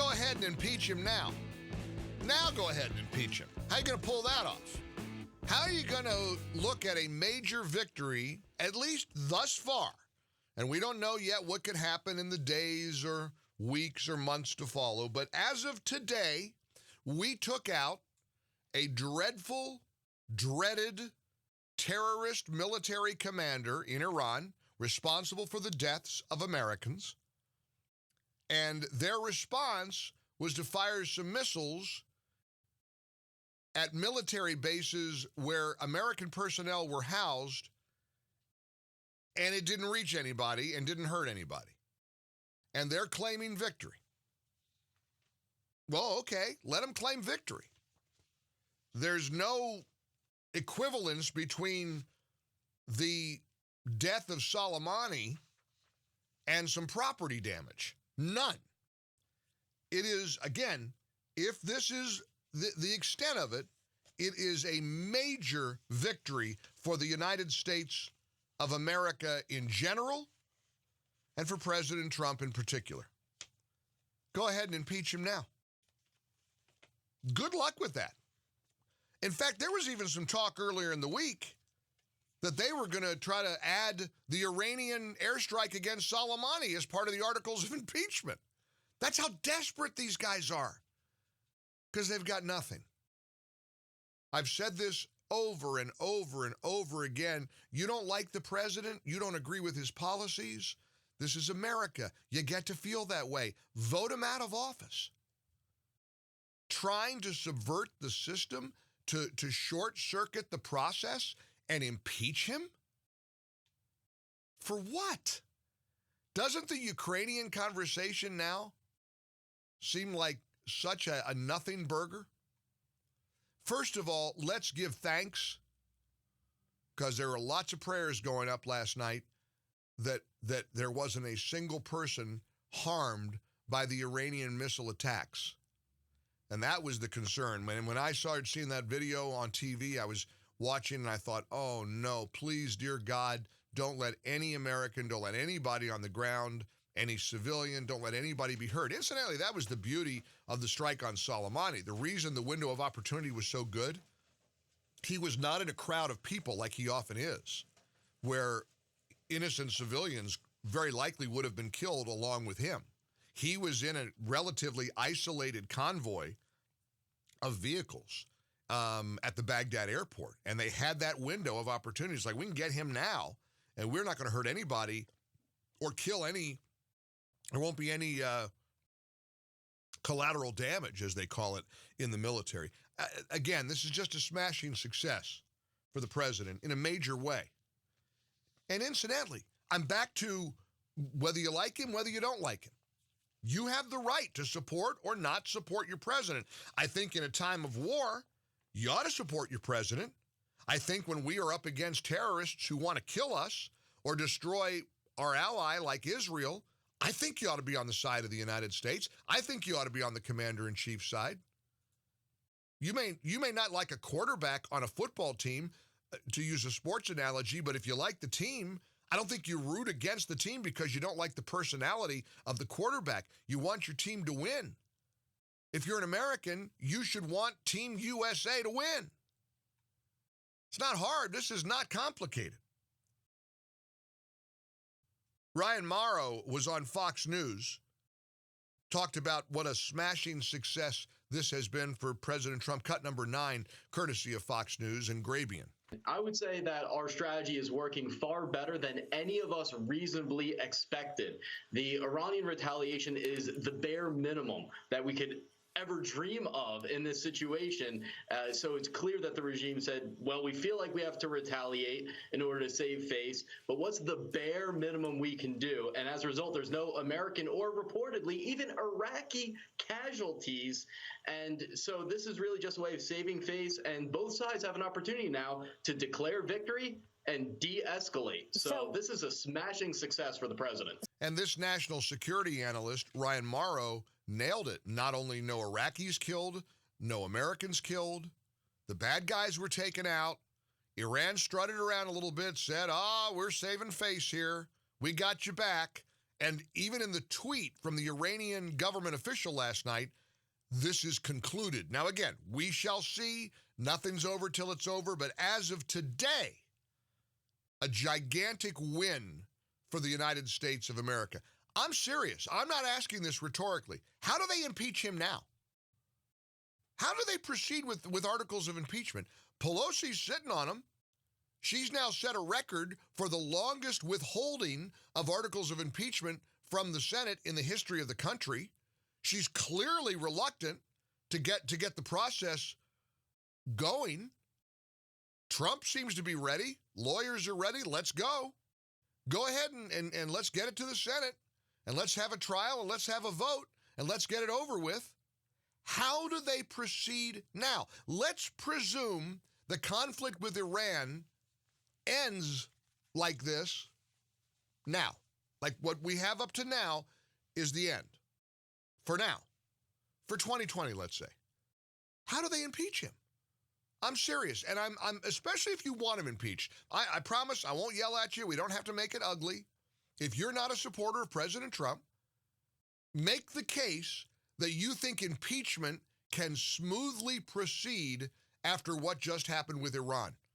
Go ahead and impeach him now. Now go ahead and impeach him. How are you going to pull that off? How are you going to look at a major victory, at least thus far? And we don't know yet what could happen in the days or weeks or months to follow. But as of today, we took out a dreadful, dreaded terrorist military commander in Iran responsible for the deaths of Americans. And their response was to fire some missiles at military bases where American personnel were housed, and it didn't reach anybody and didn't hurt anybody. And they're claiming victory. Well, okay, let them claim victory. There's no equivalence between the death of Soleimani and some property damage. None. It is, again, if this is the extent of it, it is a major victory for the United States of America in general and for President Trump in particular. Go ahead and impeach him now. Good luck with that. In fact, there was even some talk earlier in the week that they were going to try to add the Iranian airstrike against Soleimani as part of the articles of impeachment. That's how desperate these guys are, because they've got nothing. I've said this over and over and over again. You don't like the president? You don't agree with his policies? This is America. You get to feel that way. Vote him out of office. Trying to subvert the system, to short-circuit the process and impeach him? For what? Doesn't the Ukrainian conversation now seem like such a nothing burger? First of all, let's give thanks, because there were lots of prayers going up last night that there wasn't a single person harmed by the Iranian missile attacks. And that was the concern. When I started seeing that video on TV, I was watching and I thought, oh no, please, dear God, don't let any American, don't let anybody on the ground, any civilian, don't let anybody be hurt. Incidentally, that was the beauty of the strike on Soleimani. The reason the window of opportunity was so good, he was not in a crowd of people like he often is, where innocent civilians very likely would have been killed along with him. He was in a relatively isolated convoy of vehicles at the Baghdad airport, and they had that window of opportunity. It's like, we can get him now, and we're not going to hurt anybody or kill any. There won't be any collateral damage, as they call it in the military. Again, this is just a smashing success for the president in a major way. And incidentally, I'm back to whether you like him, whether you don't like him. You have the right to support or not support your president. I think in a time of war, you ought to support your president. I think when we are up against terrorists who want to kill us or destroy our ally like Israel, I think you ought to be on the side of the United States. I think you ought to be on the commander-in-chief's side. You may not like a quarterback on a football team, to use a sports analogy, but if you like the team, I don't think you root against the team because you don't like the personality of the quarterback. You want your team to win. If you're an American, you should want Team USA to win. It's not hard. This is not complicated. Ryan Morrow was on Fox News, talked about what a smashing success this has been for President Trump. Cut number 9, courtesy of Fox News and Grabian. I would say that our strategy is working far better than any of us reasonably expected. The Iranian retaliation is the bare minimum that we could ever dream of in this situation. So it's clear that the regime said, well, we feel like we have to retaliate in order to save face, but what's the bare minimum we can do? And as a result, there's no American or reportedly even Iraqi casualties. And so this is really just a way of saving face. And both sides have an opportunity now to declare victory and de-escalate. So this is a smashing success for the president. And this national security analyst, Ryan Morrow, nailed it. Not only no Iraqis killed, no Americans killed, the bad guys were taken out. Iran strutted around a little bit, said, we're saving face here. We got you back. And even in the tweet from the Iranian government official last night, this is concluded. Now, again, we shall see. Nothing's over till it's over. But as of today, a gigantic win for the United States of America. I'm serious. I'm not asking this rhetorically. How do they impeach him now? How do they proceed with articles of impeachment? Pelosi's sitting on them. She's now set a record for the longest withholding of articles of impeachment from the Senate in the history of the country. She's clearly reluctant to get the process going. Trump seems to be ready. Lawyers are ready. Let's go. Go ahead and let's get it to the Senate, and let's have a trial, and let's have a vote, and let's get it over with. How do they proceed now? Let's presume the conflict with Iran ends like this now. Like what we have up to now is the end. For now. For 2020, let's say. How do they impeach him? I'm serious, and I'm especially if you want him impeached. I promise I won't yell at you. We don't have to make it ugly. If you're not a supporter of President Trump, make the case that you think impeachment can smoothly proceed after what just happened with Iran.